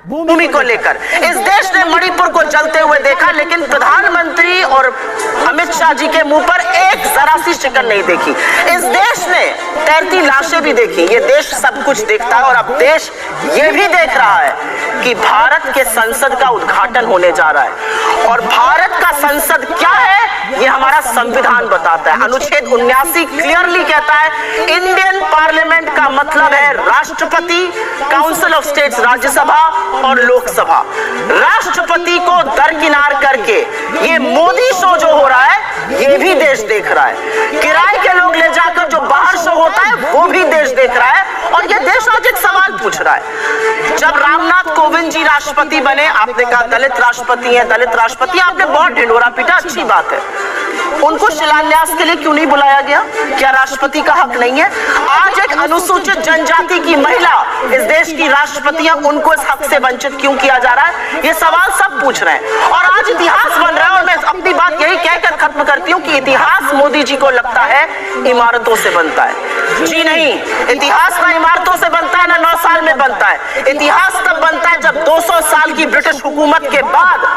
भूमि को लेकर। इस देश ने मणिपुर को जलते हुए देखा, लेकिन प्रधानमंत्री और अमित शाह जी के मुंह पर एक जरा सी शिकन नहीं देखी। इस देश ने तैरती लाशें भी देखी। ये देश सब कुछ देखता है और अब देश ये भी देख रहा है कि भारत के संसद का उद्घाटन होने जा रहा है। और भारत का संसद क्या है ये हमारा संविधान बताता है। अनुच्छेद 79 क्लियरली कहता है इंडियन पार्लियामेंट का मतलब है राष्ट्रपति, काउंसिल ऑफ स्टेट्स राज्यसभा और लोकसभा। राष्ट्रपति को दरकिनार करके ये मोदी शो जो हो रहा है ये भी देश देख रहा है। किराए के लोग ले जाकर जो बाहर शो होता है वो भी देश देख रहा है। और ये देश आज एक सवाल पूछ रहा है। जब रामनाथ कोविंद जी राष्ट्रपति बने, आपने कहा दलित राष्ट्रपति हैं, दलित राष्ट्रपति, आपने बहुत ढिंढोरा पीटा, अच्छी बात है। उनको शिलान्यास के लिए क्यों नहीं बुलाया गया? क्या राष्ट्रपति का हक नहीं है? आज एक अनुसूचित जनजाति की महिला इस देश की राष्ट्रपति है, उनको इस हक से वंचित क्यों किया जा रहा है? ये सवाल सब पूछ रहे हैं और आज इतिहास बन रहा है। और मैं अपनी बात यही कहकर खत्म करती हूँ कि इतिहास मोदी जी को लगता है इमारतों से बनता है। जी नहीं, इतिहास ना इमारतों से बनता है, ना 9 साल में बनता है। इतिहास तब बनता है जब 200 साल की ब्रिटिश हुकूमत के बाद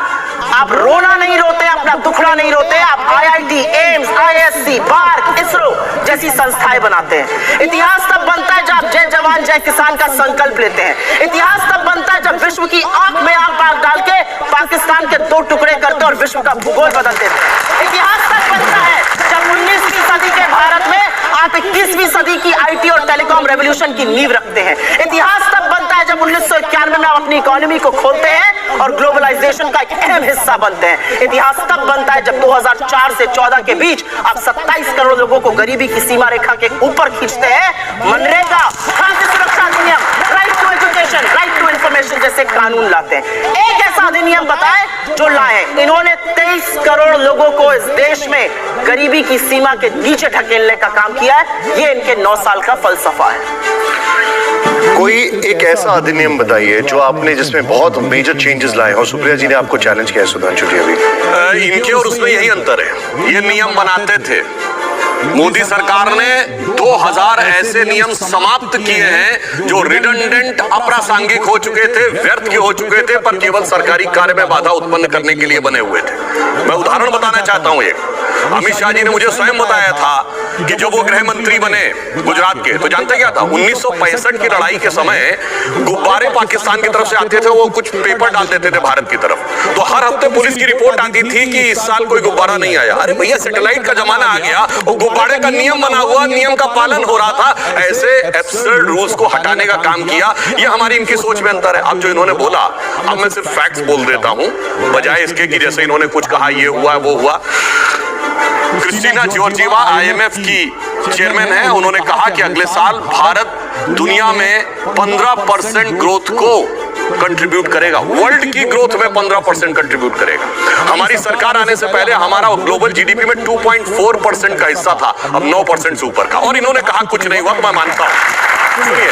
आप रोना नहीं रोते, अपना दुखड़ा नहीं रोते, आप IIT, एम्स, ISC, बार्क, इसरो जैसी संस्थाएं बनाते हैं। इतिहास तब बनता है जब जय जवान जय किसान का संकल्प लेते हैं। इतिहास तब बनता है जब विश्व की आंख में आंख डाल के पाकिस्तान के 2 टुकड़े करते और विश्व का भूगोल बदल देते हैं। इतिहास तब बनता है जब 19वीं सदी के भारत में आप 21वीं सदी की IT और टेलीकॉम रेवोल्यूशन की नींव रखते हैं। इतिहास तब बनता है जब 1991 में आप अपनी इकोनॉमी को खोलते हैं और ग्लोबलाइजेशन का एक अहम हिस्सा बनते हैं। इतिहास तब बनता है जब 2004 से 14 के बीच आप 27 करोड़ लोगों को गरीबी की सीमा रेखा के ऊपर खींचते हैं। मनरेगा, खाद्य सुरक्षा अधिनियम, right to education, right to information जैसे कानून लाते हैं। एक ऐसा अधिनियम बताएं जो लाए। इन्होंने 23 करोड़ लोगों को इस देश में गरीबी की सीमा के नीचे ढकेलने का काम किया है। ये इनके 9 साल का फलसफा है। कोई एक ऐसा अधिनियम बताइए जो आपने जिसमें बहुत मेजर चेंजेस लाए और सुप्रिया जी ने आपको चैलेंज किया है सुधांशु जी अभी। इनके और उसमें यही अंतर है। ये नियम बनाते थे, मोदी सरकार ने 2000 ऐसे नियम समाप्त किए हैं जो रिडंडेंट, अप्रासंगिक हो चुके थे, व्यर्थ के हो चुके थे, पर केवल सरकारी कार्य में बाधा उत्पन्न करने के लिए बने हुए थे। मैं उदाहरण बताना चाहता हूं। एक अमित शाह जी ने मुझे स्वयं बताया था कि जब वो गृह मंत्री बने गुजरात के, तो जानते क्या था? 1965 की लड़ाई के समय गुब्बारे पाकिस्तान की तरफ से आते थे, वो कुछ पेपर डाल देते थे भारत की तरफ, तो हर हफ्ते पुलिस की रिपोर्ट आती थी कि इस साल कोई गुब्बारा नहीं आया। अरे भैया, सैटेलाइट का जमाना आ गया, वो गुब्बारे का नियम बना हुआ, नियम का पालन हो रहा था। ऐसे एब्सर्ड रूल्स को हटाने का काम किया। ये हमारी इनकी सोच में अंतर है। अब जो इन्होंने बोला, अब मैं सिर्फ फैक्ट्स बोल देता हूं बजाय इसके कि जैसे इन्होंने कुछ कहा ये हुआ वो हुआ। क्रिस्टीना जॉर्जिवा IMF की चेयरमैन है। उन्होंने कहा कि अगले साल भारत दुनिया में 15% ग्रोथ को कंट्रीब्यूट करेगा, वर्ल्ड की ग्रोथ में 15% कंट्रीब्यूट करेगा। हमारी सरकार आने से पहले हमारा ग्लोबल GDP में 2.4% का हिस्सा था, अब 9% से ऊपर का। और इन्होंने कहा कुछ नहीं हुआ, तो मैं मानता हूं। सुनिए,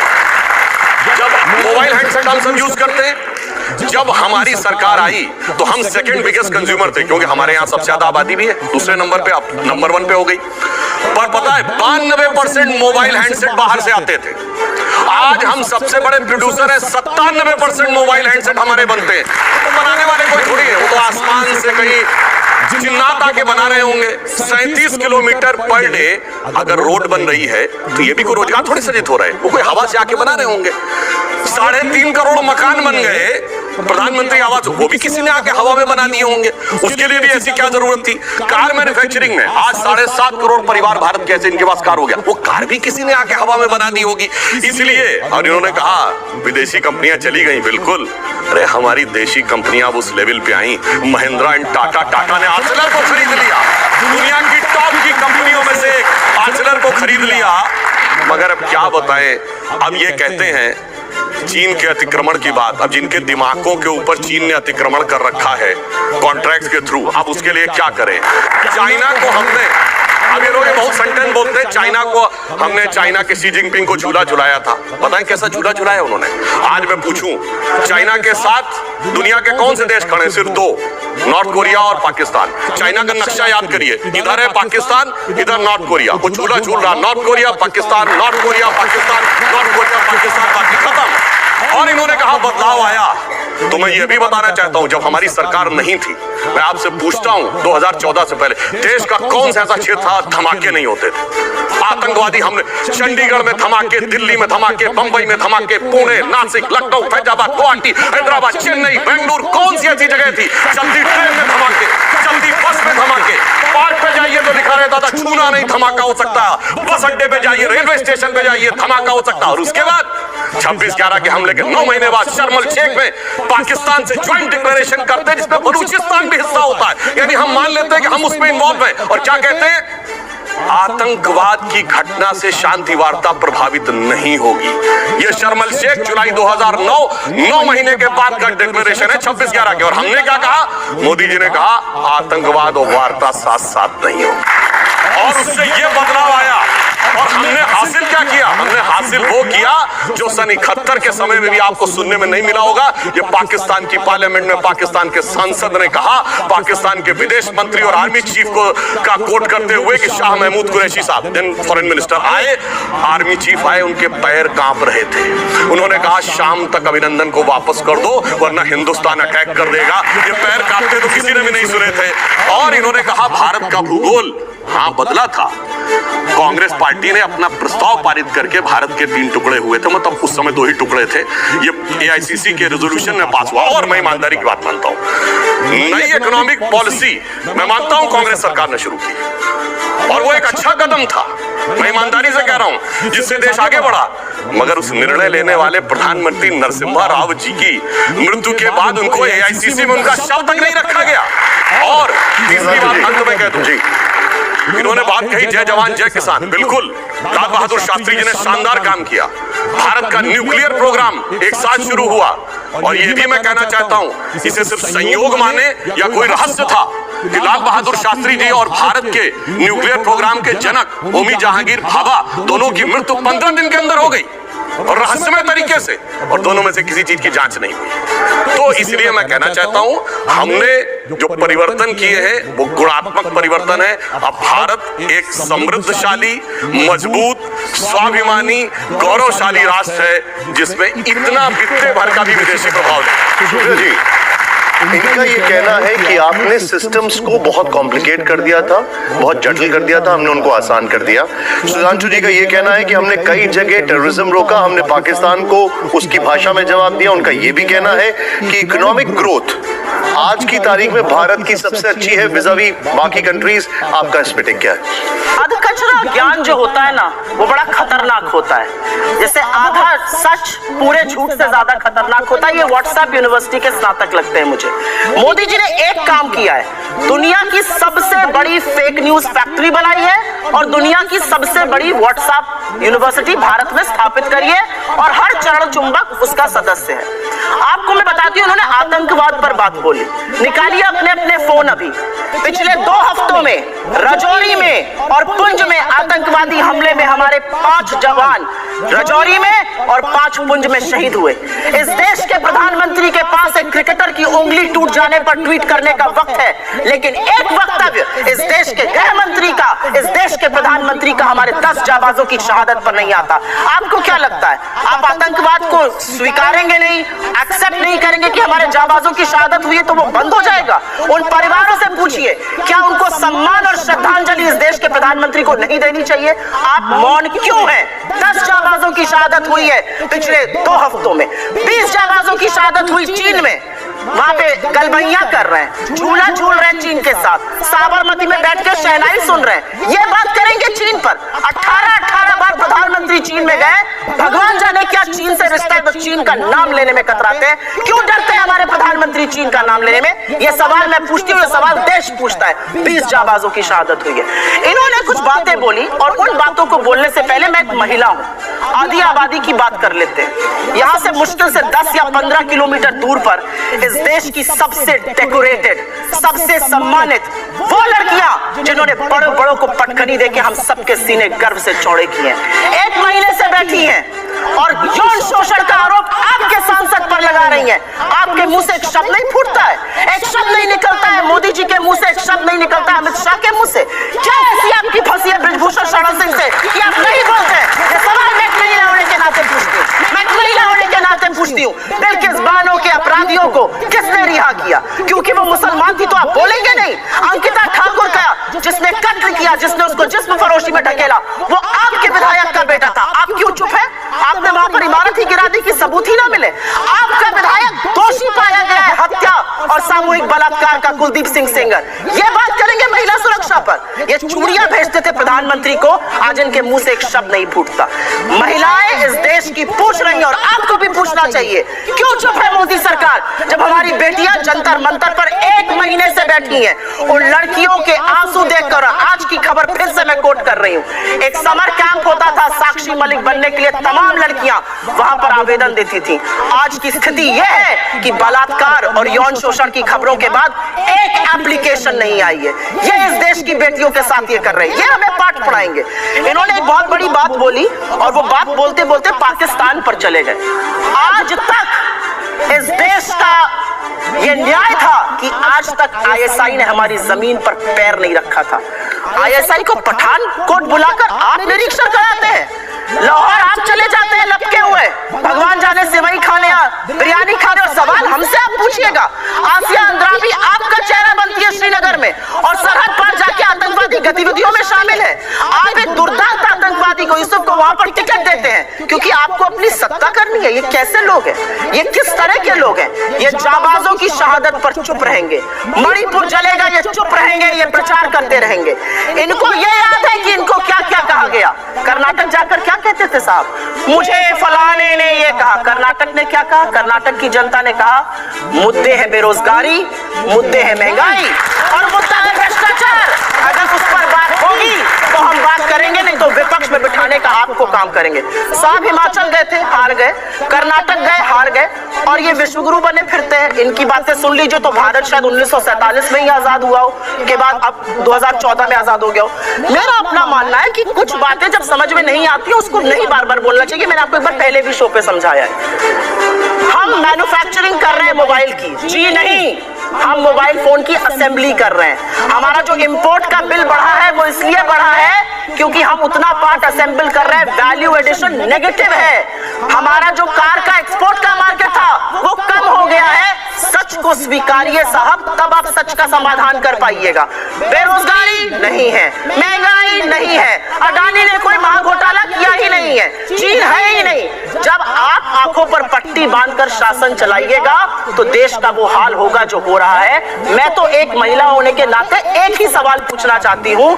जब मोबाइल हैंडसेट हम यूज करते हैं, जब हमारी सरकार आई तो हम सेकंड बिगेस्ट कंज्यूमर थे, क्योंकि हमारे यहाँ सबसे ज्यादा आबादी भी है। दूसरे नंबर पे, अब नंबर 1 पे हो गई। पर पता है 92% मोबाइल हैंडसेट बाहर से आते थे। आज हम सबसे बड़े प्रोड्यूसर हैं, 97% मोबाइल हैंडसेट हमारे बनते हैं। तो बनाने वाले कोई थोड़ी है, वो तो आसमान से कहीं जिन्नात आके बना रहे होंगे। 37 किलोमीटर पर डे अगर रोड बन रही है तो ये भी कोई रोजगार थोड़ी सृजित हो रहा है, वो कोई हवा से आके बना रहे होंगे। 3.5 करोड़ मकान बन गए, प्रधानमंत्री आवास, वो भी किसी ने आके हवा में बना दिए होंगे। उसके लिए भी ऐसी क्या जरूरत थी? कार मैन्युफैक्चरिंग में आज 7.5 करोड़ परिवार भारत के ऐसे इनके पास कार हो गया, वो कार भी किसी ने आके हवा में बना दी होगी। इसलिए और इन्होंने कहा विदेशी कंपनियां चली गई, बिल्कुल। अरे हमारी देशी कंपनियां उस लेवल पे आई, महिंद्रा एंड टाटा ने आर्सेलर को खरीद लिया, दुनिया की टॉप की कंपनियों में से आर्सेलर को खरीद लिया। मगर अब क्या बताएं, अब ये कहते हैं चीन के अतिक्रमण की बात। अब जिनके दिमागों के ऊपर चीन ने अतिक्रमण कर रखा है कॉन्ट्रैक्ट्स के थ्रू, अब उसके लिए क्या करें? चाइना को हमने, अब ये लोग बहुत सेंटेंस बोलते हैं, चाइना को हमने, चाइना के शी जिनपिंग को झूला झुलाया था। पता है कैसा झूला झुलाया उन्होंने? आज मैं पूछूं, चाइना के साथ दुनिया के कौन से देश खड़े? सिर्फ 2, नॉर्थ कोरिया और पाकिस्तान। चाइना का नक्शा याद करिए, इधर है पाकिस्तान, इधर नॉर्थ कोरिया। वो झूला झूल रहा, north Korea Pakistan, north Korea Pakistan, north Korea Pakistan, बाकी खत्म। और इन्होंने कहा बदलाव आया, तो मैं ये भी बताना चाहता हूं, जब हमारी सरकार नहीं थी, मैं आपसे पूछता हूं 2014 से पहले देश का कौन सा ऐसा क्षेत्र था धमाके नहीं होते थे? आतंकवादी हमले, चंडीगढ़ में धमाके, दिल्ली में धमाके, बंबई में धमाके, पुणे, नासिक, लखनऊ, फैजाबाद, गुवाहाटी, हैदराबाद, चेन्नई, बेंगलुरु, कौन सी ऐसी जगह थी? चलती ट्रेन में धमाके, चलती बस में धमाके, पार्क पे जाइए तो लिखा रहता था छूना नहीं, धमाका हो सकता। बस अड्डे पे जाइए, रेलवे स्टेशन पे जाइए, धमाका हो सकता। और उसके बाद 26/11 के हमले के 9 महीने बाद शर्म एल शेख में पाकिस्तान से ज्वाइंट डिक्लेरेशन करते हैं जिसमें बलूचिस्तान भी हिस्सा होता है। यानी हम मान लेते हैं कि हम उसमें इन्वॉल्व हैं, और क्या कहते हैं? आतंकवाद की घटना से शांति वार्ता प्रभावित नहीं होगी। यह शर्म एल शेख जुलाई 2009 9 महीने के बाद का डिक्लेरेशन है 26/11 के। और हमने क्या कहा? मोदी जी ने कहा आतंकवाद और वार्ता साथ साथ नहीं होगी। और उससे यह बदलाव आया। और हमने हासिल क्या किया? हमने हासिल वो किया जो सन 71 के समय में भी आपको सुनने में नहीं मिला होगा। ये पाकिस्तान की पार्लियामेंट में पाकिस्तान के सांसद ने कहा, पाकिस्तान के विदेश मंत्री और आर्मी चीफ को का कोट करते हुए कि शाह महमूद कुरैशी साहब, देन फॉरेन मिनिस्टर, आए, आर्मी चीफ आए, उनके पैर कांप रहे थे। उन्होंने कहा शाम तक अभिनंदन को वापस कर दो वरना हिंदुस्तान अटैक कर देगा। ये पैर कांपते तो किसी ने भी नहीं सुने थे। और इन्होंने कहा भारत का भूगोल हाँ बदला था। कांग्रेस पार्टी ने अपना प्रस्ताव पारित करके भारत के 3 टुकड़े हुए थे, मतलब उस समय 2 ही टुकड़े थे। ये एआईसीसी के रेजोल्यूशन में पास हुआ। और मैं ईमानदारी की बात मानता हूं, नई इकोनॉमिक पॉलिसी मैं मानता हूं कांग्रेस सरकार ने शुरू की, और वो एक अच्छा कदम था, मैं ईमानदारी से कह रहा हूं, जिससे देश आगे बढ़ा। मगर उस निर्णय लेने वाले प्रधानमंत्री नरसिम्हा राव जी की मृत्यु के बाद उनको एआईसीसी में उनका शव तक नहीं रखा गया। और तीसरी बात अंत में कह दूं जी, इन्होंने बात कही जय जवान जय किसान। बिल्कुल, लाल बहादुर शास्त्री जी ने शानदार काम किया। भारत का न्यूक्लियर प्रोग्राम एक साथ शुरू हुआ। और ये भी मैं कहना चाहता हूं, इसे सिर्फ संयोग माने या कोई रहस्य था कि लाल बहादुर शास्त्री जी और भारत के न्यूक्लियर प्रोग्राम के जनक होमी जहांगीर भाभा दोनों की मृत्यु 15 दिन के अंदर हो गई, और रहस्यमय तरीके से, और दोनों में से किसी चीज की जांच नहीं हुई। तो इसलिए मैं कहना चाहता हूं, हमने जो परिवर्तन किए हैं वो गुणात्मक परिवर्तन है। अब भारत एक समृद्धशाली, मजबूत, स्वाभिमानी, गौरवशाली राष्ट्र है जिसमें इतना बित्ते भर का भी विदेशी प्रभाव नहीं। जी, इनका ये कहना है कि आपने सिस्टम्स को बहुत कॉम्प्लिकेट कर दिया था, बहुत जटिल कर दिया था, हमने उनको आसान कर दिया। सुधांशु जी का ये कहना है कि हमने कई जगह टेररिज्म रोका, हमने पाकिस्तान को उसकी भाषा में जवाब दिया। उनका ये भी कहना है कि इकोनॉमिक ग्रोथ आज की तारीख में भारत की सबसे अच्छी है विज़ावी बाकी कंट्रीज। आपका इस पे टेक क्या है? अधकचरा ज्ञान जो होता है ना, वो बड़ा खतरनाक होता है। जैसे आधा सच पूरे झूठ से ज्यादा खतरनाक होता है। ये व्हाट्सएप यूनिवर्सिटी के स्नातक लगते हैं मुझे। मोदी जी ने एक काम किया है, दुनिया की सबसे बड़ी फेक न्यूज फैक्ट्री बनाई है, और दुनिया की सबसे बड़ी व्हाट्सएप यूनिवर्सिटी भारत में स्थापित करी है, और हर चरण चुंबक उसका सदस्य है। आपको मैं बताती हूँ, उन्होंने आतंकवाद पर बात बोली। निकालिए अपने अपने फोन अभी, पिछले 2 हफ्तों में राजौरी में और पुंछ में आतंकवादी हमले में हमारे 5 जवान राजौरी में और 5 पुंछ में शहीद हुए। इस देश के प्रधानमंत्री के पास एक क्रिकेटर की उंगली टूट जाने पर ट्वीट करने का वक्त है, लेकिन एक वक्तव्य इस देश के गृह मंत्री का, इस देश के प्रधानमंत्री का हमारे 10 जाबाजों की शहादत पर नहीं आता। आपको क्या लगता है, आप आतंकवाद को स्वीकारेंगे नहीं, एक्सेप्ट नहीं करेंगे कि हमारे जाबाजों की शहादत हुई है तो वो बंद हो जाएगा? उन परिवारों से पूछिए, क्या उनको सम्मान और श्रद्धांजलि इस देश के प्रधानमंत्री को नहीं देनी चाहिए? आप मौन क्यों हैं? 10 जाबाजों की शहादत हुई है पिछले 2 हफ्तों में। 20 जाबाजों की शहादत हुई चीन में, वहां पे गलबैया कर रहे हैं, झूला झूल रहे हैं चीन के साथ, साबरमती में बैठ के शहनाई सुन रहे हैं। ये बात करेंगे चीन पर? 18 बार प्रधानमंत्री चीन में गए, भगवान जाने क्या चीन से रिश्ता है, तो चीन का नाम लेने में कतराते हैं। क्यों डरते हैं हमारे प्रधानमंत्री चीन का नाम लेने में? ये सवाल मैं पूछती हूँ, ये सवाल देश पूछता है। 20 जाबाजों की शहादत हुई है। इन्होंने कुछ बातें बोली, और उन बातों को बोलने से पहले मैं एक महिला हूँ, आधी आबादी की बात कर लेते हैं। यहाँ से मुश्किल से 10 या 15 किलोमीटर दूर पर इस देश की सबसे डेकोरेटेड, सबसे सम्मानित वो लड़कियां जिन्होंने बड़ों बड़ों को पटखनी देके हम सबके सीने गर्व से चौड़े किए हैं, 1 महीने से बैठी हैं और यौन शोषण का आरोप आपके सांसद पर लगा रही हैं। आपके मुंह से एक शब्द नहीं फूटता है, एक शब्द नहीं निकलता है मोदी जी के मुंह से, एक शब्द नहीं निकलता है अमित शाह के मुंह से। क्या ऐसी आपकी फंसी है ब्रजभूषण शरण सिंह से कि आप नहीं बोलते? ये सवाल मैं एक महिला होने के नाते पूछती हूँ, मैं एक महिला होने के नाते पूछती हूँ। बिल्किस बानो के अपराधियों को किसने रिहा किया? क्योंकि वो मुसलमान थी तो आप बोलेंगे नहीं। अंकिता ठाकुर का जिसने कत्ल किया, जिसने उसको जिस्म फरोशी में ढकेला, वो आपके विधायक का बेटा था। आप क्यों चुप है? आपने वहां पर इमारत ही गिरा दी कि सबूत ही ना मिले। आपका विधायक दोषी पाया गया है हत्या और सामूहिक बलात्कार का, कुलदीप सिंह सेंगर। ये बात करेंगे महिला सुरक्षा पर। ये चूड़ियां भेजते थे प्रधानमंत्री को, आज इनके मुंह से एक शब्द नहीं फूटता। महिलाएं इस देश की पूछ रही हैं और आपको भी पूछना चाहिए, क्यों चुप है मोदी सरकार? जब हमारी बेटियां जंतर मंतर पर 1 महीने से बैठी हैं, उन लड़कियों के आंसू देखकर, आज की खबर फिर से मैं कोट कर रही हूं, एक समर कैंप होता था साक्षी मलिक बनने के लिए, तमाम लड़कियां वहां पर आवेदन देती थी। आज की स्थिति यह है कि बलात्कार और यौन शोषण की खबरों के बाद एक एप्लीकेशन नहीं आई है। ये इस देश की बेटियों के साथ ये कर रहे हैं, ये हमें पाठ पढ़ाएंगे। इन्होंने एक बहुत बड़ी बात बोली और वो बात बोलते बोलते पाकिस्तान पर चले गए। आज तक इस देश का ये न्याय था कि आज तक आईएसआई ने हमारी जमीन पर पैर नहीं रखा था। आईएसआई को पठानकोट बुलाकर आप निरीक्षण कराते हैं, लाहौर आप चले जाते हैं लपके हुए, भगवान जाने सेवई खाने, बिरयानी खाने, और सवाल हमसे आप पूछिएगा। आसिया अंद्राबी आपका चेहरा बनती है श्रीनगर में और सरहद पार जाके आतंकवादी गतिविधियों में शामिल है। आप एक दुर्दांत आतंकवादी को, यूसुफ को वहां पर टिकट देते हैं क्योंकि आपको अपनी सत्ता करनी है। ये कैसे लोग हैं? ये किस तरह के लोग हैं? ये जाबाजों की शहादत पर चुप रहेंगे, मणिपुर जलेगा ये चुप रहेंगे, ये प्रचार करते रहेंगे। इनको ये याद है कि इनको क्या क्या कहा गया। कर्नाटक जाकर क्या कहते थे साहब? मुझे फलाने ने ये कहा। कर्नाटक ने क्या कहा? कर्नाटक की जनता ने कहा मुद्दे है बेरोजगारी, मुद्दे है महंगाई और मुद्दा है भ्रष्टाचार। अगर उस पर बात होगी तो हम बात करेंगे, नहीं तो विपक्ष में बिठाने का आपको काम करेंगे। साहब हिमाचल गए थे, हार गए, कर्नाटक गए, हार गए, और ये विश्वगुरु बने फिरते हैं। इनकी बातें सुन लीजिए तो भारत शायद 1947 में ही आजाद हुआ हो, के बाद अब 2014 में आजाद हो गया हो। मेरा अपना मानना है कि कुछ बातें जब समझ में नहीं आती है उसको नहीं बार बार बोलना चाहिए। मैंने आपको एक बार पहले भी शो पे समझाया है। हम मैन्युफैक्चरिंग कर रहे हैं मोबाइल की, जी नहीं, हम मोबाइल फोन की असेंबली कर रहे हैं। हमारा जो इंपोर्ट का बिल बढ़ा है वो इसलिए बढ़ा है क्योंकि हम उतना पार्ट असेंबल कर रहे हैं, वैल्यू एडिशन नेगेटिव है। हमारा जो कार का एक्सपोर्ट का मार्केट था वो कम हो गया है। सच को स्वीकारिए साहब, तब आप सच का समाधान कर पाइएगा। बेरोजगारी नहीं है, महंगाई नहीं है, अडानी ने कोई महाघोटाला किया ही नहीं है, चीन है ही नहीं। जब आप आंखों पर पट्टी बांधकर शासन चलाइएगा तो देश का वो हाल होगा जो हो रहा है। मैं तो एक महिला होने के नाते एक ही सवाल पूछना चाहती हूं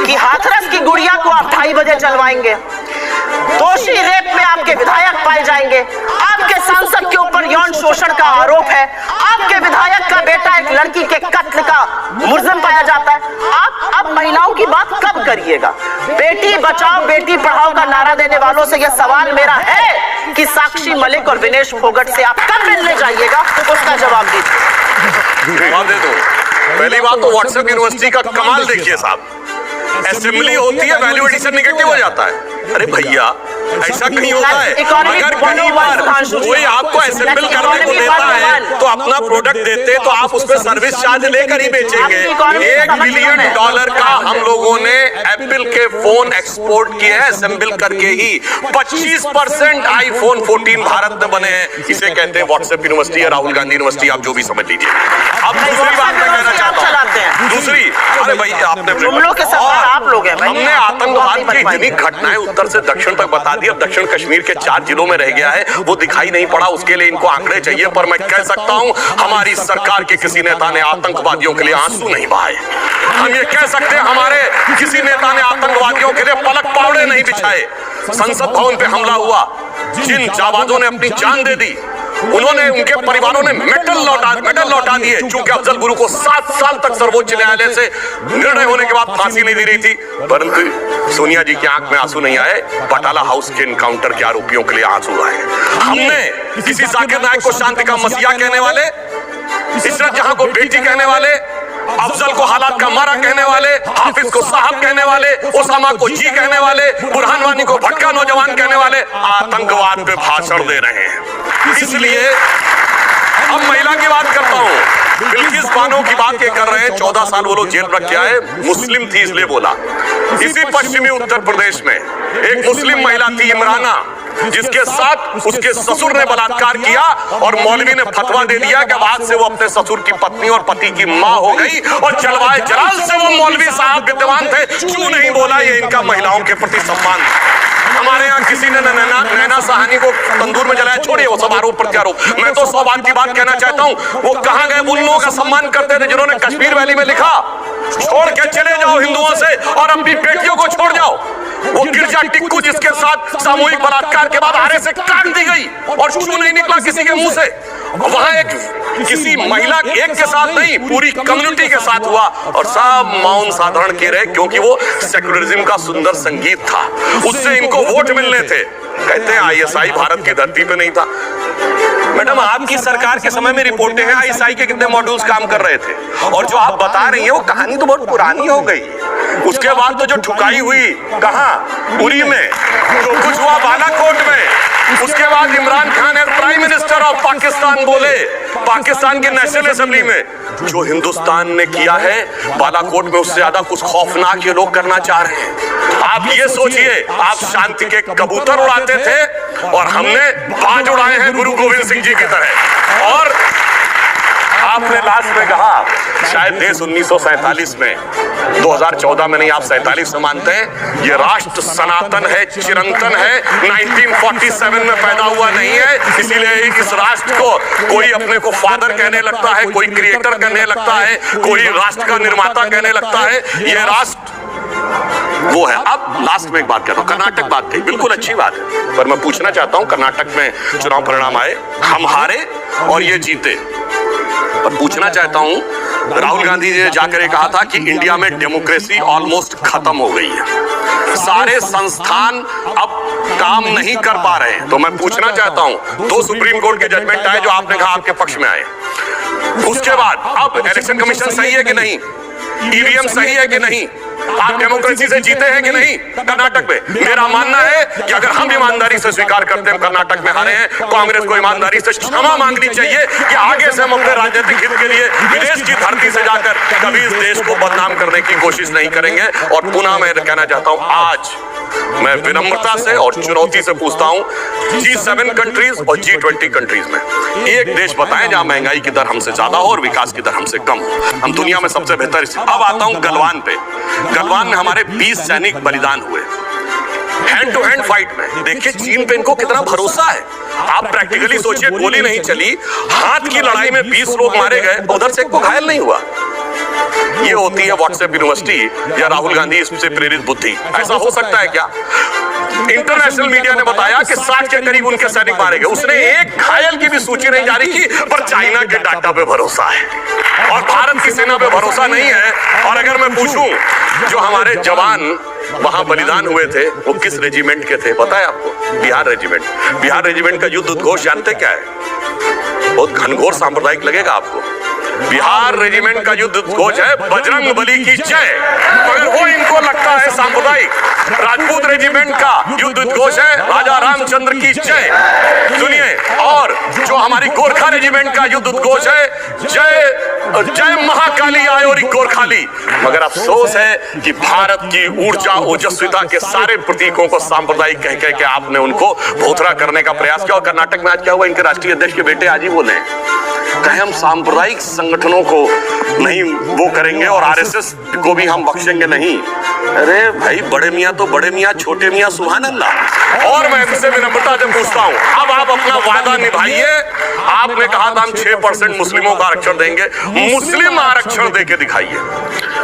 कि हाथरस की गुड़िया को आप 2:30 बजे चलवाएंगे, दोषी रेप में आपके विधायक पाए जाएंगे, आपके सांसद के ऊपर यौन शोषण का आरोप है, आपके विधायक का बेटा एक लड़की के कत्ल का मुलजिम पाया जाता है। आप अब महिलाओं की बात कब करिएगा? बेटी बचाओ बेटी पढ़ाओ का नारा देने वालों से यह सवाल मेरा है कि साक्षी मलिक और विनेश फोगट से आप कब मिलने जाइएगा, उसका जवाब दीजिए। जवाब दे दो। पहली बात तो व्हाट्सएप यूनिवर्सिटी का कमाल देखिए साहब, असेंबली होती है, वैल्यू एडिशन निगेटिव हो जाता है। अरे भैया ऐसा कहीं होता है? अगर कहीं बार कोई आपको असेंबल करने को देता है तो अपना प्रोडक्ट देते तो आप उस पर सर्विस चार्ज लेकर ही बेचेंगे। $1 बिलियन का हम लोगों ने एप्पल के फोन एक्सपोर्ट किए हैं असेंबल करके ही। 25% आईफोन 14 भारत में बने हैं। इसे कहते हैं व्हाट्सएप यूनिवर्सिटी या राहुल गांधी यूनिवर्सिटी, आप जो भी समझ लीजिए। अब दूसरी बात मैं कहना चाहता हूँ, दूसरी, अरे भाई आपने आप लोग हैं, हमने आतंकवाद की इतनी घटनाएं उत्तर से दक्षिण तक बता दी। अब दक्षिण कश्मीर के 4 जिलों में रह गया है, वो दिखाई नहीं पड़ा, उसके लिए इनको आंकड़े चाहिए। पर मैं कह सकता हूं हमारी सरकार के किसी नेता ने आतंकवादियों के लिए आंसू नहीं बहाए। हम ये कह सकते हैं हमारे किसी नेता ने आतंकवादियों के लिए पलक पावड़े नहीं बिछाए। संसद भवन पे हमला हुआ, जिन जाबाजों ने अपनी जान दे दी, उन्होंने, उनके परिवारों ने मेडल लौटा दिए। चूंकि अफजल गुरु को 7 साल तक सर्वोच्च न्यायालय से निर्णय होने के बाद फांसी नहीं दी रही थी, परंतु सोनिया जी की आंख में आंसू नहीं आए, बटाला हाउस के इनकाउंटर के आरोपियों के लिए आंसू आए। हमने किसी जाकिर नायक को शांति का मसीहा कहने वाले, इशरत जहां को बेटी कहने वाले, अफजल को हालात का मारा कहने वाले, हाफिज को साहब कहने वाले, ओसामा को जी कहने वाले, बुरहान वानी को भटका नौजवान कहने वाले आतंकवाद पे भाषण दे रहे हैं। इसलिए अब महिला की बात करता हूं। बिल्किस बानो की बात ये कर रहे हैं, 14 साल वो लोग जेल में रखे आए, मुस्लिम थी इसलिए बोला। इसी पश्चिमी उत्तर प्रदेश में एक मुस्लिम महिला थी इमराना, जिसके साथ उसके ससुर ने बलात्कार किया और मौलवी ने फतवा दे दिया कि बाद से वो अपने ससुर की पत्नी और पति की मां हो गई और जलवाए जलाल से वो मौलवी साहब विद्यमान थे। क्यों नहीं बोला? ये इनका महिलाओं के प्रति सम्मान। हमारे यहाँ किसी ने नैना साहनी को तंदूर में जलाया, छोड़िए वो सब आरोप प्रत्यारोप। मैं तो 100 बात की बात कहना चाहता हूँ, वो कहां गए उन लोगों का सम्मान करते थे जिन्होंने कश्मीर वैली में लिखा छोड़ के चले जाओ हिंदुओं से और अपनी बेटियों को छोड़ जाओ। वो गिरजा टिक्कू जिसके साथ सामूहिक बलात्कार के बाद आरे से काट दी गई और क्यों नहीं निकला किसी के मुंह से? वहां एक किसी महिला एक के साथ नहीं, पूरी कम्युनिटी के साथ हुआ और सब मौन साधारण के रहे क्योंकि वो सेक्युलरिज्म का सुंदर संगीत था, उससे इनको वोट मिलने थे। कहते हैं आईएसआई भारत की धरती पे नहीं था। मैडम, आपकी सरकार के समय में रिपोर्टें हैं आईएसआई के कितने मॉड्यूल्स काम कर रहे थे, और जो आप बता रही हैं वो कहानी तो बहुत पुरानी हो गई। उसके बाद तो जो ठुकाई हुई कहां, उरी में, जो कुछ हुआ बालाकोट में, उसके बाद इमरान खान है प्राइम मिनिस्टर ऑफ पाकिस्तान बोले पाकिस्तान के नेशनल असेंबली में, जो हिंदुस्तान ने किया है बालाकोट में उससे ज्यादा कुछ खौफनाक ये लोग करना चाह रहे हैं। आप ये सोचिए, आप शांति के कबूतर उड़ाते थे और हमने बाज उड़ाए हैं गुरु गोविंद सिंह जी की तरह। और आपने लास्ट में कहा शायद देश 1947 में, 2014 में नहीं, आप 47 में मानते हैं, ये राष्ट्र सनातन है, चिरंतन है, 1947 में पैदा हुआ नहीं है। इसीलिए इस राष्ट्र को कोई अपने को फादर कहने लगता है, कोई क्रिएटर कहने लगता है, कोई राष्ट्र का निर्माता कहने लगता है। ये राष्ट्र वो है। अब लास्ट में एक बात कर रहा हूं, कर्नाटक बात थी, बिल्कुल अच्छी बात है, पर मैं पूछना चाहता हूं, कर्नाटक में चुनाव परिणाम आए, हम हारे और ये जीते, पर पूछना चाहता हूं, राहुल गांधी जी ने जाकर कहा था कि इंडिया में डेमोक्रेसी ऑलमोस्ट खत्म हो गई है, सारे संस्थान अब काम नहीं कर पा रहे हैं। तो मैं पूछना चाहता हूं, 2 सुप्रीम कोर्ट के जजमेंट आए जो आपने कहा आपके पक्ष में आए, उसके बाद अब इलेक्शन कमीशन सही है कि नहीं, ईवीएम सही है कि नहीं, आप डेमोक्रेसी से जीते हैं कि नहीं कर्नाटक में? मेरा मानना है कि अगर हम ईमानदारी से स्वीकार करते हैं कर्नाटक में हारे हैं, कांग्रेस को ईमानदारी से क्षमा मांगनी चाहिए कि आगे से हम अपने राजनीतिक हित के लिए विदेश की धरती से जाकर कभी इस देश को बदनाम करने की कोशिश नहीं करेंगे। और पुनः मैं कहना चाहता हूं, आज मैं विनम्रता से और चुनौती से पूछता हूं, G7 कंट्रीज और G20 कंट्रीज में एक देश बताएं जहां महंगाई की दर हमसे ज्यादा हो और विकास की दर हमसे कम हो। हम दुनिया में सबसे बेहतर। अब आता हूं गलवान पे। गलवान में हमारे 20 सैनिक बलिदान हुए हैंड टू हैंड फाइट में। देखिए चीन पे इनको कितना भरोसा है। आप प्रैक्टिकली सोचिए, गोली नहीं चली, हाथ की लड़ाई में 20 लोग मारे गए, उधर से एक को घायल नहीं हुआ। ये होती है व्हाट्सएप यूनिवर्सिटी या राहुल गांधी से प्रेरित बुद्धि। ऐसा हो सकता है क्या? इंटरनेशनल मीडिया ने बताया कि 60 के करीब उनके सैनिक मारे गए, उसने एक घायल की भी सूची नहीं जारी की, पर चाइना के डाटा पे भरोसा है और भारत की सेना पे भरोसा नहीं है। और अगर मैं पूछूं, जो हमारे जवान वहां बलिदान हुए थे वो किस रेजिमेंट के थे पता है आपको? बिहार रेजिमेंट। बिहार रेजिमेंट का युद्ध उद्घोष जानते क्या है? बहुत घनघोर सांप्रदायिक लगेगा आपको। बिहार रेजिमेंट का युद्ध उद्घोष है बजरंग बली की जय, मगर वो इनको लगता है सांप्रदायिक। राजपूत रेजिमेंट का युद्ध उद्घोष है राजा रामचंद्र की जय, सुनिए। और जो हमारी गोरखा रेजिमेंट का युद्ध उद्घोष है जय जय महाकाली आयोरी गोरखाली। मगर अफसोस है कि भारत की ऊर्जा ओजस्विता के सारे प्रतीकों को सांप्रदायिक कह कह के आपने उनको भोथरा करने का प्रयास किया। और कर्नाटक में आज क्या हुआ, इनके राष्ट्रीय अध्यक्ष के बेटे आज ही बोले कहे हम सांप्रदायिक संगठनों को नहीं वो करेंगे और आरएसएस को भी हम बख्शेंगे नहीं। अरे भाई, बड़े मियाँ तो बड़े मियाँ, छोटे मियाँ सुभान अल्लाह। और मैं इनसे विनम्रता से पूछता हूँ, अब आप अपना वादा निभाइए। आपने कहा था हम 6% मुस्लिमों को आरक्षण देंगे, मुस्लिम आरक्षण देके दिखाइए।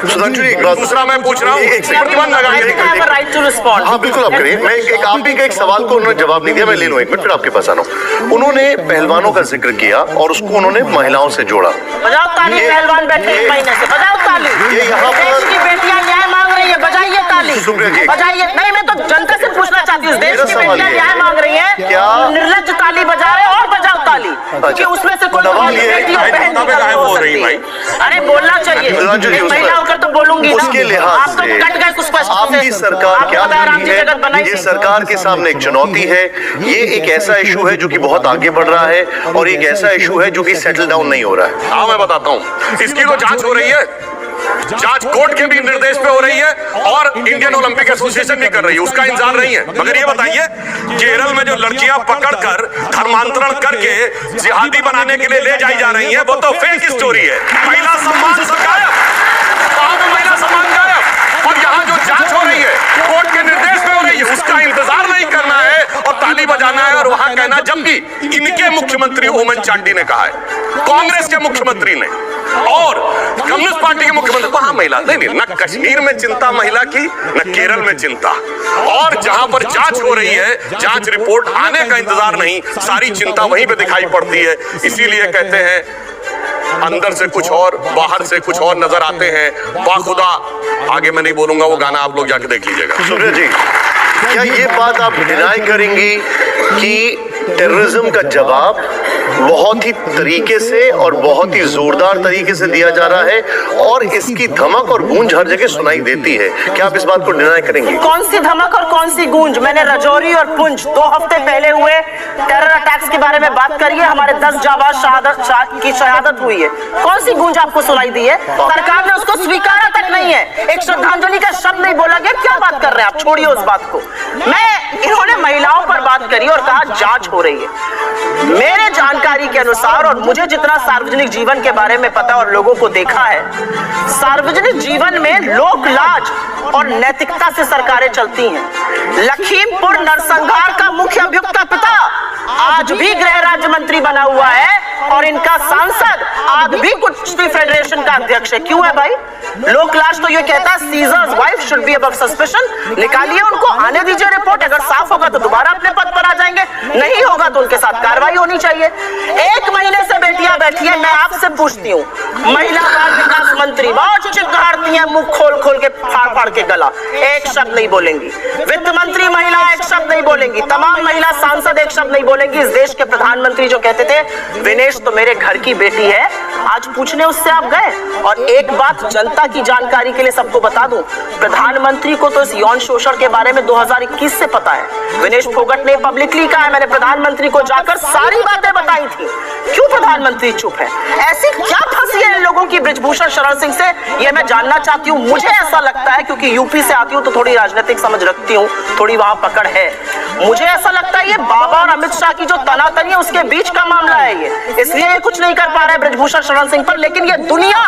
सुधांशु जी, एक बात दूसरा मैं पूछ रहा हूँ, प्रतिबंध लगाइए। हाँ बिल्कुल आप करिए। मैं आप ही का एक सवाल को उन्होंने जवाब नहीं दिया, मैं ले लूँ एक मिनट, फिर आपके पास आ रहा हूँ। उन्होंने पहलवानों का जिक्र किया और उसको उन्होंने महिलाओं से जोड़ा। बजाओ ताली, पहलवान बैठे एक महीने से, बजाओ ताली। ये यहाँ पर देश की बेटियां न्याय मांग रही है, बजाइए ताली, बजाइए। नहीं, मैं तो जनता से पूछना चाहती हूँ, देश की बेटियां न्याय मांग रही है, निर्लज्ज ताली बजा रहे और बजाओ ताली, क्योंकि उसमें से कोई बेटी और बहन हो सकती है। अरे बोलना चाहिए, महिला होकर तो बोलूंगी ना। उसके लिहाज से आपकी सरकार क्या रही है? ये सरकार के सामने एक चुनौती है। ये एक ऐसा इशू है जो कि बहुत आगे बढ़ रहा है और एक ऐसा इशू है जो कि सेटल डाउन नहीं हो रहा है। हाँ मैं बताता हूँ, इसकी तो जांच हो रही है। जांच कोर्ट के भी निर्देश पे हो रही है और इंडियन ओलंपिक एसोसिएशन भी कर रही है, उसका इंतजार नहीं है। मगर ये बताइए, केरल में जो लड़कियां पकड़कर धर्मांतरण करके जिहादी बनाने के लिए ले जाई जा रही हैं, वो तो फेक स्टोरी है। महिला सम्मान सब गायब, वहां पे महिला सम्मान गायब। और यहाँ जो जांच हो रही है कोर्ट के निर्देश पे हो रही है, उसका इंतजार नहीं करना है और ताली बजाना है और वहां कहना, जबकि इनके मुख्यमंत्री ओमन चांडी ने कहा है, कांग्रेस के मुख्यमंत्री ने और कम्युनिस्ट पार्टी के मुख्यमंत्री, वहां महिला नहीं, न कश्मीर में चिंता महिला की, न केरल में चिंता। और जहां पर जांच हो रही है, जांच रिपोर्ट आने का इंतजार नहीं, सारी चिंता वहीं पे दिखाई पड़ती है। इसीलिए कहते हैं अंदर से कुछ और, बाहर से कुछ और नजर आते हैं। बाखुदा, आगे मैं नहीं बोलूंगा, वो गाना आप लोग जाके देख लीजिएगा। सूर्य जी, क्या ये बात आप डिनाई करेंगी कि टेररिज्म का जवाब बहुत ही तरीके से और बहुत ही जोरदार तरीके से दिया जा रहा है और इसकी धमक और गूंज हर जगह सुनाई देती है? क्या आप इस बात को डिनाई करेंगी? कौन सी धमक और कौन सी गूंज? मैंने रजौरी और पुंछ 2 हफ्ते पहले हुए टेरर अटैक्स के बारे में बात करी है। हमारे 10 जाबाज की शहादत हुई है। कौन सी गूंज आपको सुनाई दी है? सरकार ने उसको स्वीकारा तक नहीं है, एक श्रद्धांजलि का शब्द नहीं बोला गया। क्या बात कर रहे हैं आप? छोड़िए उस बात को। इन्होंने महिलाओं पर बात करी और कहा जांच हो रही है। मेरे जानकारी के अनुसार और मुझे जितना सार्वजनिक जीवन के बारे में पता और लोगों को देखा है, सार्वजनिक जीवन में लोक लाज और नैतिकता से सरकारें चलती हैं। लखीमपुर नरसंहार का मुख्य अभियुक्त का पिता आज भी गृह राज्य मंत्री बना हुआ है और इनका सांसद आज भी कुश्ती फेडरेशन का अध्यक्ष है। क्यों है भाई? लोक लाज तो ये कहता है seizures wife should be above suspension. निकालिए उनको, आने दीजिए रिपोर्ट। अगर साफ होगा तो दोबारा अपने पद पर आ जाएंगे, नहीं होगा तो उनके साथ कार्रवाई होनी चाहिए। 1 महीने से बेटियां बैठी है। मैं आपसे पूछती हूँ, महिला बाल विकास मंत्री बहुत चिल्लाती है, मुंह खोल खोल के फाड़ फाड़ के गला, एक शब्द नहीं बोलेंगी। वित्त मंत्री महिला एक शब्द नहीं बोलेंगी। तमाम महिला सांसद एक शब्द नहीं बोलेंगी। इस देश के प्रधानमंत्री जो कहते थे विनेश तो मेरे घर की बेटी है, आज पूछने उससे आप गए। और एक बात जनता की जानकारी के लिए सबको बता दूं, प्रधानमंत्री को तो इस यौन शोषण के बारे में 2021 से पता है। विनेश फोगट ने पब्लिकली कहा है, मैंने प्रधानमंत्री को जाकर सारी बातें बताई थी। क्यों प्रधानमंत्री चुप है? ऐसी क्या फंसी है इन लोगों की ब्रिजभूषण शरण सिंह से, ये मैं जानना चाहती हूँ। मुझे ऐसा लगता है, क्योंकि यूपी से आती हूँ तो थोड़ी राजनीतिक समझ रखती हूँ, थोड़ी वहां पकड़ है। मुझे ऐसा लगता है ये बाबा और अमित शाह की जो तनातनी है उसके बीच का मामला है ये, इसलिए ये कुछ नहीं कर पा रहा है ब्रिजभूषण शरण सिंह पर। लेकिन ये दुनिया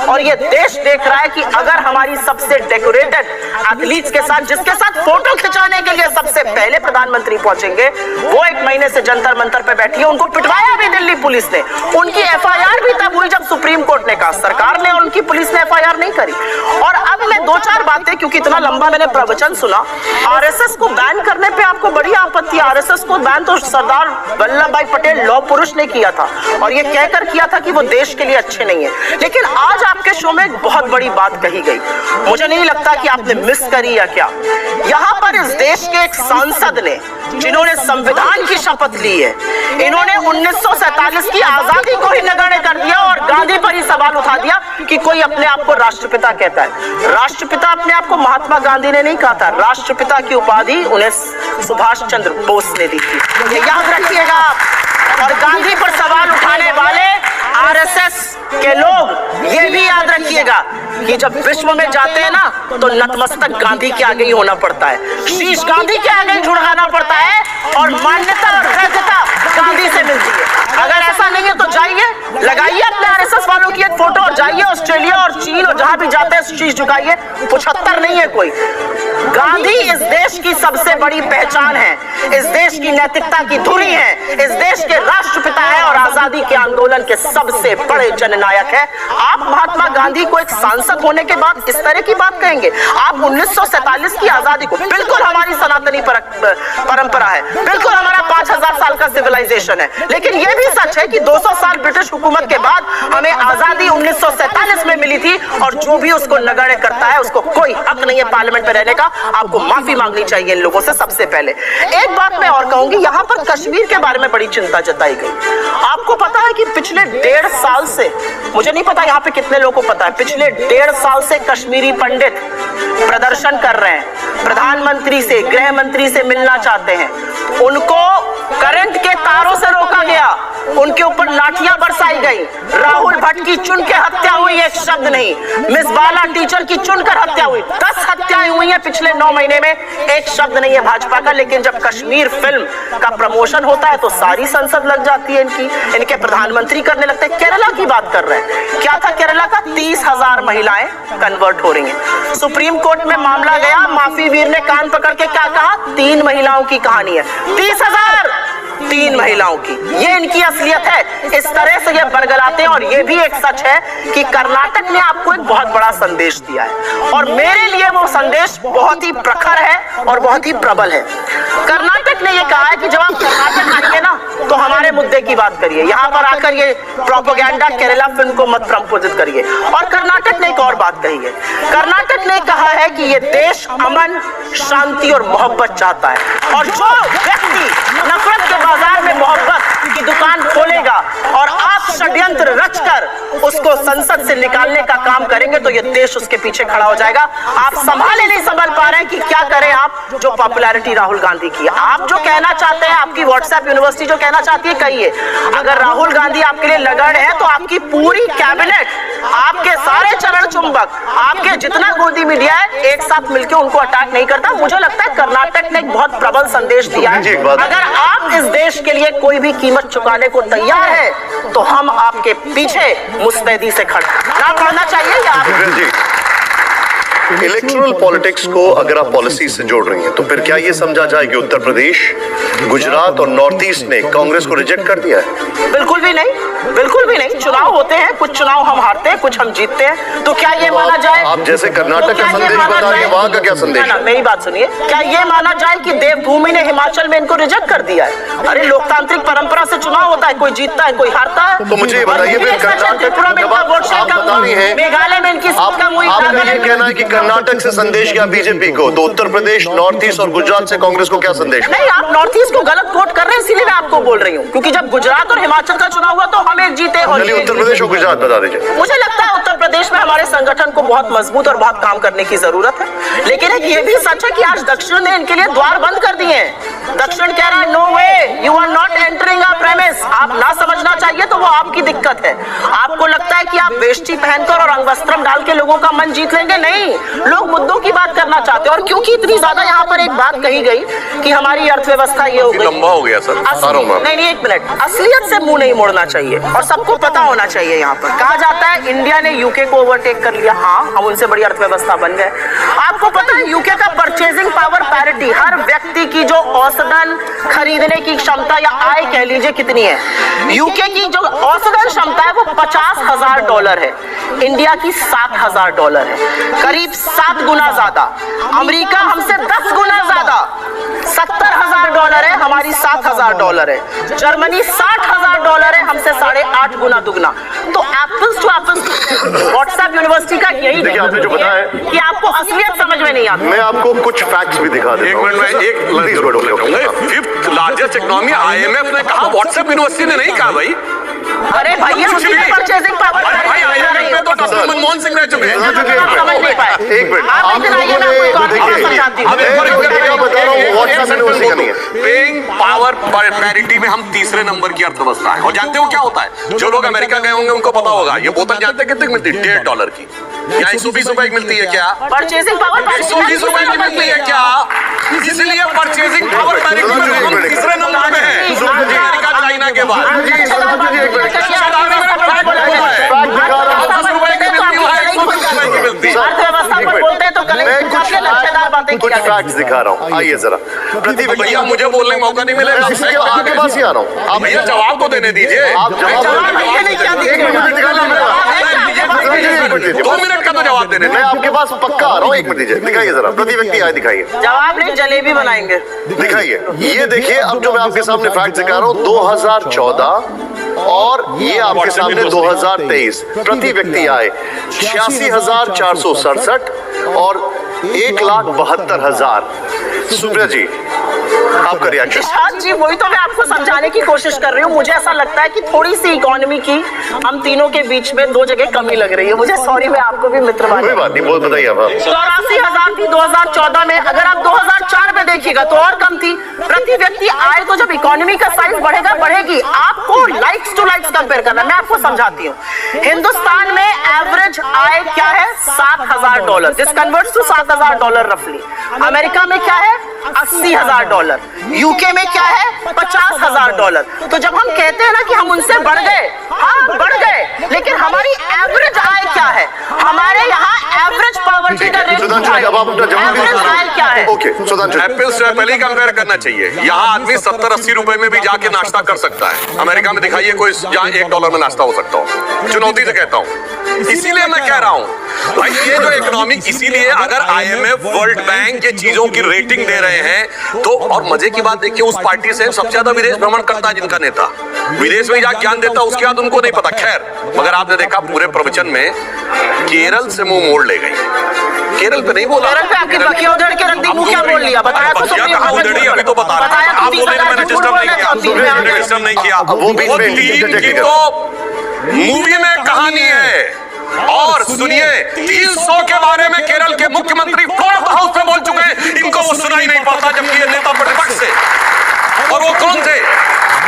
और ये देश देख रहा है कि अगर हमारी सबसे डेकोरेटेड एथलीट्स के साथ, जिसके साथ फोटो खिंचाने के लिए सबसे पहले प्रधानमंत्री पहुंचेंगे, वो 1 महीने से जंतर मंतर पे बैठी है। उनको पिटवाया भी दिल्ली पुलिस ने। उनकी एफआईआर भी तब हुई जब सुप्रीम कोर्ट ने कहा, सरकार ने और उनकी पुलिस ने एफआईआर नहीं करी। और अब मैं 2-4 बातें, क्योंकि इतना लंबा मैंने प्रवचन सुना, आरएसएस को बैन करने पे आपको बड़ी आपत्ति। आरएसएस को बैन तो सरदार वल्लभ भाई पटेल लौह पुरुष ने किया था और ये कहकर किया था कि वो देश के लिए अच्छे नहीं है। लेकिन आज आपके शो में एक बहुत बड़ी बात कही गई, मुझे नहीं लगता कि आपने मिस करी या क्या। यहाँ पर इस देश के एक सांसद ने, जिन्होंने संविधान की शपथ ली है, इन्होंने 1947 की आजादी को ही नगण्य कर दिया और गांधी पर ही सवाल उठा दिया कि कोई अपने आप को राष्ट्रपिता कहता है। राष्ट्रपिता अपने आप को महात्मा गांधी ने नहीं कहा था, राष्ट्रपिता की उपाधि उन्हें सुभाष चंद्र बोस ने दी थी, ये याद रखिएगा आप। और गांधी पर सवाल उठाने वाले आरएसएस के लोग ये भी याद रखिएगा कि जब विश्व में जाते हैं ना तो नतमस्तक गांधी के आगे ही होना पड़ता है, शीश गांधी के आगे ही झुकाना पड़ता है और मान्यता और वैधता गांधी से मिलती है। अगर ऐसा नहीं है तो जाइए, लगाइए अपने आरएसएस वालों की एक फोटो और जाइए ऑस्ट्रेलिया और चीन और जहां भी जाते हैं शीश झुकाइए। 75 नहीं है कोई। गांधी इस देश की सबसे बड़ी पहचान है, इस देश की नैतिकता की धुरी है, इस देश के राष्ट्रपिता है और आजादी के आंदोलन के सबसे बड़े जननायक है। आप महात्मा गांधी को एक सांसद होने के बाद इस तरह की बात कहेंगे? आप 1947 की आजादी को, बिल्कुल हमारी सनातनी परंपरा है, बिल्कुल हमारा 5000 साल का सिविलाइजेशन है, लेकिन यह भी सच है कि 200 साल ब्रिटिश हुकूमत के बाद हमें आजादी 1947 में मिली थी और जो भी उसको नगण्य करता है उसको कोई हक नहीं है पार्लियामेंट में रहने का। आपको माफी मांगनी चाहिए इन लोगों से सबसे पहले। एक बात मैं और कहूंगी, यहाँ पर कश्मीर के बारे में बड़ी चिंता जताई गई। आपको पता है कि पिछले 1.5 साल से, मुझे नहीं पता यहाँ पे कितने लोगों को पता है, पिछले 1.5 साल से कश्मीरी पंडित प्रदर्शन कर रहे हैं, प्रधानमंत्री से, गृह मंत्री से मिलना चाहते हैं। उनको करंट के तारों से रोका गया, उनके ऊपर लाठियां बरसाई गई, राहुल भट्ट की चुन के हत्या हुई, एक शब्द नहीं, मिस बाला टीचर की चुनकर हत्या हुई, 10 हत्याएं हुई हैं पिछले 9 महीने में, एक शब्द नहीं है भाजपा का। लेकिन जब कश्मीर फिल्म का प्रमोशन होता है तो सारी संसद लग जाती है इनके प्रधानमंत्री करने लगते हैं। केरला की बात कर रहे हैं, क्या था केरला का? 30,000 महिलाएं कन्वर्ट हो रही हैं। सुप्रीम कोर्ट में मामला गया, माफी वीर ने कान पकड़ के क्या कहा? 3 महिलाओं की कहानी है, 30,000 3 महिलाओं की, ये इनकी असलियत है। इस तरह से ये बरगलाते हैं। और ये भी एक सच है कि कर्नाटक ने आपको एक बहुत बड़ा संदेश दिया है और मेरे लिए वो संदेश बहुत ही प्रखर है और बहुत ही प्रबल है। कर्नाटक ने ये कहा है कि जब आप कर्नाटक आएंगे ना तो हमारे मुद्दे की बात करिए, यहाँ पर आकर ये प्रोपेगेंडा केरला फिल्म को मत प्रम्पोजित करिए। और कर्नाटक ने एक और बात कही है, कर्नाटक ने कहा है कि ये देश अमन, शांति और मोहब्बत चाहता है और जो व्यक्ति नफरत के बाजार में मोहब्बत की दुकान खोलेगा और आप षड्यंत्र रचकर उसको संसद से निकालने का काम करेंगे तो ये देश उसके पीछे खड़ा हो जाएगा। आप नहीं संभल पा रहे हैं कि क्या करें आप, जो पॉपुलैरिटी राहुल गांधी की, आप जो कहना चाहते हैं, आपकी व्हाट्सएप यूनिवर्सिटी जो कहना चाहती है कहिए। अगर राहुल गांधी आपके लिए लगड़ है तो आपकी पूरी कैबिनेट, आपके सारे चरण चुंबक, आपके जितना गोदी मीडिया है, एक साथ मिलकर उनको अटैक नहीं करता। मुझे लगता है कर्नाटक ने एक बहुत प्रबल संदेश दिया है, अगर आप इस देश के लिए कोई भी कीमत चुकाने को तैयार है तो हम आपके पीछे मुस्तैदी से खड़े हैं। ना पढ़ना चाहिए या आप इलेक्टोरल पॉलिटिक्स को अगर आप पॉलिसी से जोड़ रही हैं तो फिर क्या ये समझा जाए कि उत्तर प्रदेश, गुजरात और नॉर्थ ईस्ट ने कांग्रेस को रिजेक्ट कर दिया है? बिल्कुल भी नहीं, बिल्कुल भी नहीं। चुनाव होते हैं, कुछ चुनाव हम हारते हैं, कुछ हम जीतते हैं, तो क्या ये माना जाए? आप जैसे कर्नाटक का संदेश बता रहे हैं, वहां का क्या संदेश? ना, मेरी बात सुनिए, क्या ये माना जाए कि देवभूमि ने हिमाचल में इनको रिजेक्ट कर दिया है? अरे लोकतांत्रिक परंपरा से चुनाव होता है, कोई जीतता है, कोई हारता है। तो मुझे बताइए फिर कर्नाटक में वोट शेयर कम हुई है, मेघालय में इनकी कम हुई, आपका ये कहना है कि कर्नाटक से संदेश क्या बीजेपी को, तो उत्तर प्रदेश, नॉर्थ ईस्ट और गुजरात से कांग्रेस को क्या संदेश? नहीं, आप नॉर्थ ईस्ट को गलत कोट कर रहे हैं, इसीलिए मैं आपको बोल रही हूँ, क्योंकि जब गुजरात और हिमाचल का चुनाव हुआ तो हम एक जीते और उत्तर प्रदेश और गुजरात बता दीजिए। मुझे लगता है उत्तर प्रदेश में हमारे संगठन को बहुत मजबूत और बहुत काम करने की जरूरत है। लेकिन एक ये भी सच है कि आज दक्षिण ने इनके लिए द्वार बंद कर दिए हैं। दक्षिण कह रहा है no way, you are not entering our premise. आप ना समझना चाहिए तो वो आपकी दिक्कत है। आपको लगता है कि आप वेष्टी पहनकर और अंगवस्त्रम डाल के लोगों का मन जीत लेंगे? नहीं, लोग मुद्दों की बात करना चाहते हैं। और क्योंकि इतनी ज्यादा यहाँ पर एक बात कही गई कि हमारी अर्थव्यवस्था ये हो गई, लंबा हो गया सर। नहीं, एक मिनट, असलियत से मुंह नहीं मोड़ना चाहिए और सबको पता होना चाहिए। यहाँ पर कहा जाता है इंडिया ने यूके को ओवरटेक कर लिया, हाँ, हम उनसे बड़ी अर्थव्यवस्था बन गए। आपको पता है यूके का परचेजिंग पावर पैरिटी, हर व्यक्ति की जो औसतन खरीदने की क्षमता या आय कह लीजिए कितनी है, यूके की जो औसतन क्षमता है वो $50,000 है, इंडिया की $7,000 है, करीब 7 गुना ज्यादा। अमेरिका हमसे 10 गुना ज्यादा, $70,000 है, हमारी $7,000 है। जर्मनी $60,000 है, हमसे 8.5 गुना दुगना। तो apples to apples. WhatsApp university का यही देखिए, आपने जो बताया कि आपको असलियत समझ में नहीं आती। मैं आपको कुछ फैक्ट्स भी दिखा देता हूं। एक मिनट में एक 5th लार्जेस्ट इकोनॉमी IMF ने कहा, व्हाट्सएप यूनिवर्सिटी ने नहीं कहा भाई। अरे भैया, उसी की परचेजिंग पावर IMF में तो डॉक्टर मनमोहन सिंह रह चुके हैं। समझ नहीं पाए। एक मिनट, आप आप लोगों ने पेइंग पावर पैरिटी में हम तीसरे नंबर की अर्थव्यवस्था है। और जानते हो क्या होता है? जो लोग अमेरिका गए होंगे उनको पता होगा, ये बोतल जानते हैं कितने मिलती है? $1.5 की। यहाँ 120 रुपए की मिलती है क्या? परचेजिंग पावर 120 रुपए की मिलती है क्या? इसलिए परचेजिंग पावर पैरिटी में हम तीसरे नंबर पे हैं, अमेरिका चाइना के बाद। अर्थव्यवस्था पर बोलते हैं तो कुछ फैक्ट्स दिखा रहा हूँ, आइए जरा। भैया मुझे बोलने का मौका नहीं मिलेगा, आपके पास ही आ रहा हूँ। आप भैया जवाब तो देने दीजिए। आप जवाब 2 मिनट का तो जवाब देने। मैं आपके पास पक्का आ रहा हूँ, 1 मिनट दीजिए, दिखाइए जरा, प्रति व्यक्ति आए दिखाइए। जवाब नहीं, जलेबी बनाएंगे। दिखाइए, ये देखिए, अब जो मैं आपके सामने फैक्ट दिखा रहा हूँ 2014 और ये आपके सामने 2023 प्रति व्यक्ति आए 86,467 और 1,72,000। सुब्रत जी, आपका रिएक्शन? इरशाद जी, वही तो मैं आपको समझाने की कोशिश कर रही हूँ। मुझे ऐसा लगता है कि थोड़ी सी इकोनॉमी की हम तीनों के बीच में 2 जगह कमी लग रही है मुझे। सॉरी, मैं आपको भी मित्र कोई बात नहीं, बहुत बताइए आप। 84,000 थी 2014 में, अगर आप 2004 में देखिएगा तो और कम थी। प्रति व्यक्ति आय तो जब इकोनॉमी का साइज बढ़ेगा बढ़ेगी। आपको लाइक्स टू लाइक्स कंपेयर करना, मैं आपको समझाती हूँ। हिंदुस्तान में एवरेज आय क्या है? $7,000। दिस कन्वर्ट्स टू $7,000 रफली। अमेरिका में क्या है? $80,000। यूके में क्या है? $50,000। तो जब हम कहते हैं ना कि हम उनसे बढ़ गए, हाँ बढ़ गए, लेकिन हमारी एवरेज आय क्या है? हमारे यहाँ एवरेज पॉवर्टी का रेट एवरेज आय क्या है? ओके, सुधांशु, एप्पल से पहले ही कंपेयर करना चाहिए। यहाँ आदमी 70-80 रुपए में भी जाके नाश्ता कर सकता है। अमेरिका में दिखाइए कोई जहाँ $1 में नाश्ता हो सकता हो। चुनौती से कहता हूँ, इसीलिए मैं कह रहा हूँ भाई, ये जो इकोनॉमिक, इसीलिए अगर IMF, वर्ल्ड बैंक ये चीजों की रेटिंग दे रहे हैं तो, और मजे की बात देखिए, उस पार्टी से सबसे ज्यादा विदेश भ्रमण करता है जिनका नेता, विदेश में जाकर ज्ञान देता, उसके बाद उनको नहीं पता। खैर, मगर आपने देखा पूरे प्रवचन में केरल से मुंह मोड़ ले गई। केरल पे नहीं बोला, केरल पे आपकी बकिया उधड़ के रख दी, मुंह क्या बोल लिया? बताया तो अभी तो बता रहे हैं। आप बोले मैंने डिस्टर्ब नहीं किया, डिस्टर्ब नहीं किया। वो 3 की तो मूवी में कहानी है। और सुनिए, 300 के बारे में केरल के मुख्यमंत्री फोर्थ हाउस में बोल चुके हैं, इनको वो सुनाई नहीं पड़ता, जबकि ये नेता प्रतिपक्ष से। और वो कौन थे?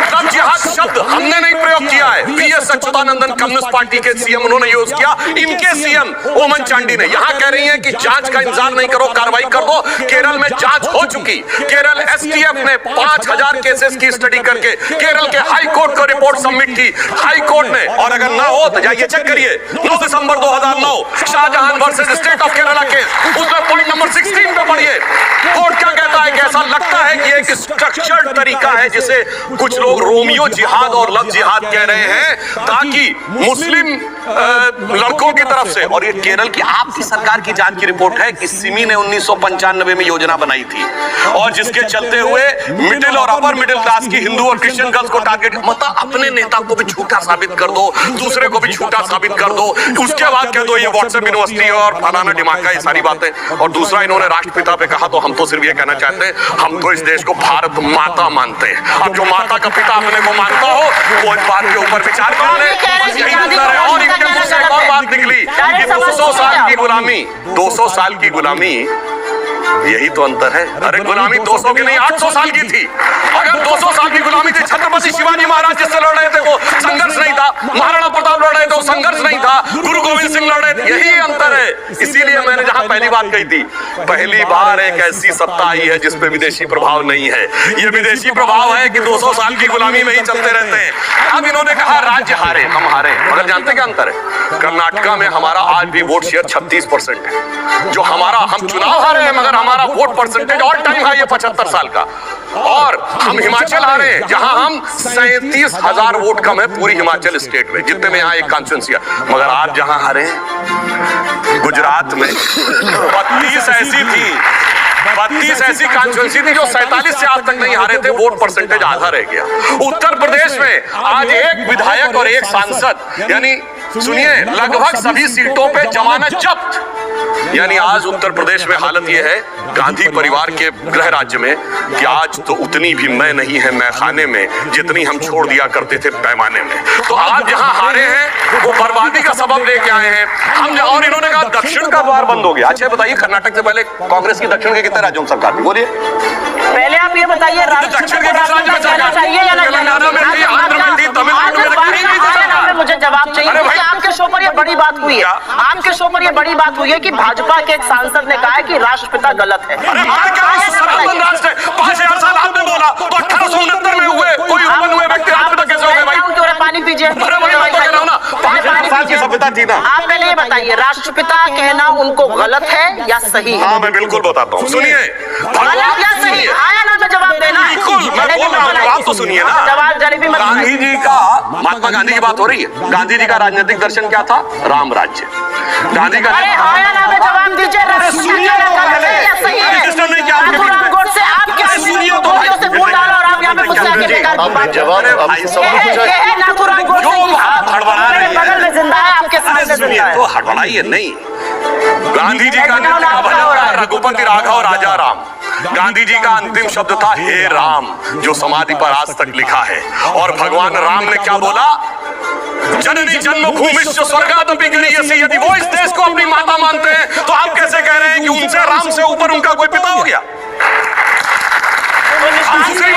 तब जिहाद शब्द हमने नहीं प्रयोग किया है, PS अच्युतानंदन कम्युनिस्ट पार्टी के सीएम, उन्होंने यूज किया। इनके सीएम ओमन चांडी ने। यहां कह रही हैं कि जांच का इंतजार नहीं करो, कार्रवाई कर दो। केरल में जांच हो चुकी। केरल STF ने 5000 केसेस की स्टडी करके केरल के हाई कोर्ट को रिपोर्ट सबमिट की। हाई कोर्ट ने, और अगर ना हो तो जाइए चेक करिए, 9 दिसंबर 2009 Shahjahan versus state of Kerala case, उसमें पॉइंट नंबर 16 पे पढ़िए कोर्ट क्या कहता है कि ऐसा लगता है कि एक स्ट्रक्चर्ड तरीका है जिसे कुछ लोग रोमियो जिहाद और लव जिहाद कह रहे हैं, ताकि मुस्लिम लड़कों की तरफ से। और ये केरल की आपकी सरकार की जांच की रिपोर्ट है कि सिमी ने 1995 में योजना बनाई थी, और जिसके चलते हुए मिडिल और अपर मिडिल क्लास की हिंदू और क्रिश्चियन गर्ल्स को टारगेट, मतलब अपने नेता को भी झूठा साबित कर दो, दूसरे को भी झूठा साबित कर दो, उसके बाद कह दो ये व्हाट्सएप यूनिवर्सिटी और फलाना दिमाग का, ये सारी बातें। और दूसरा, इन्होंने राष्ट्रपिता पे कहा, तो हम तो सिर्फ ये कहना चाहते हैं, हम तो इस देश को भारत माता मानते हैं। अब जो माता का पिता अपने को मानता हो वो इस बात के ऊपर विचार कर ले। और इनके मुंह से एक और बात निकली कि 200 साल की गुलामी, 200 साल की गुलामी, यही तो अंतर है। अरे गुलामी 200 की नहीं 800 साल की थी। अगर 200 साल की गुलामी थी, छत्रपति शिवाजी महाराज जिससे लड़ रहे थे वो संघर्ष नहीं था, महाराणा प्रताप लड़ रहे थे वो संघर्ष नहीं था, गुरु गोविंद सिंह लड़ रहे थे, यही अंतर है। इसीलिए मैंने जहां पहली बात कही थी, पहली बार एक ऐसी सत्ता आई है जिसपे विदेशी प्रभाव नहीं है। ये विदेशी प्रभाव है कि 200 साल की गुलामी में ही चलते रहते हैं। अब इन्होंने कहा राज्य हारे, हम हारे, मगर जानते क्या अंतर है? कर्नाटका में हमारा आज भी वोट शेयर 36% है। जो हमारा, हम चुनाव हारे हैं मगर हमारा vote percentage all time high है 75 साल का। और हम हिमाचल हारे हैं जहां हम 37,000 वोट कम है पूरी हिमाचल स्टेट में, जितने में यहाँ एक कॉन्स्टिट्यूंसी है। मगर आप जहां हारे हैं गुजरात में 32 ऐसी थी, 32 ऐसी कॉन्स्टिट्यूंसी थी जो 47 से आज तक नहीं हारे थे, वोट परसेंटेज आधा रह गया। उत्तर प्रदेश में आज एक विधायक और एक सांसद, यानी सुनिए लगभग सभी सीटों पे जमानत जब्त। यानी आज उत्तर प्रदेश में हालत यह है गांधी परिवार के गृह राज्य में कि आज तो उतनी भी मैं नहीं है मैखाने में जितनी हम छोड़ दिया करते थे पैमाने में। तो आप जहां हारे हैं वो बर्बादी का सबब लेके आए हैं हम। और इन्होंने कहा दक्षिण का द्वार बंद हो गया। अच्छा बताइए, कर्नाटक से पहले कांग्रेस की दक्षिण के कितने राज्यों में सरकार थी? बोलिए पहले आप ये बताइए, दक्षिण के किस राज्य में सरकार चाहिए? तेलंगाना में थी, आंध्र में थी, तमिलनाडु में थी। मुझे जवाब चाहिए। आपके शो पर ये बड़ी बात हुई है, आपके शो पर ये बड़ी बात हुई है कि भाजपा के एक सांसद ने कहा है कि राष्ट्रपिता गलत है। 5000 साल आपने बोला तो 1869 में हुए कोई हुए व्यक्ति राष्ट्रपिता कैसे हो गए भाई? पानी पीजिए। सभ्यता थी ना। आप पहले ये बताइए, राष्ट्रपिता कहना उनको गलत है या सही है? हाँ मैं बिल्कुल बताता हूँ, सुनिए। गलत या सही? आया ना तो जवाब देना। बिल्कुल मैं बोल रहा हूँ, जवाब तो सुनिए ना। जवाब जलेबी मत। गांधी जी का, महात्मा गांधी की बात हो रही है। गांधी जी का राजनीतिक दर्शन क्या था? राम राज्य। गांधी का आया ना तो जवाब दीजिए। तो हड़बड़ाइए नहीं, गांधी जी का अंतिम भजन था रघुपति राघव राजा राम। गांधी जी का अंतिम शब्द था हे राम, जो समाधि पर आज तक लिखा है। और भगवान राम ने क्या बोला? जननी जन्मभूमिश्च स्वर्गादपि गरीयसी। यदि वो इस देश को अपनी माता मानते हैं तो आप कैसे कह रहे हैं कि उनसे, राम से ऊपर उनका कोई पिता हो गया? हम दूसरी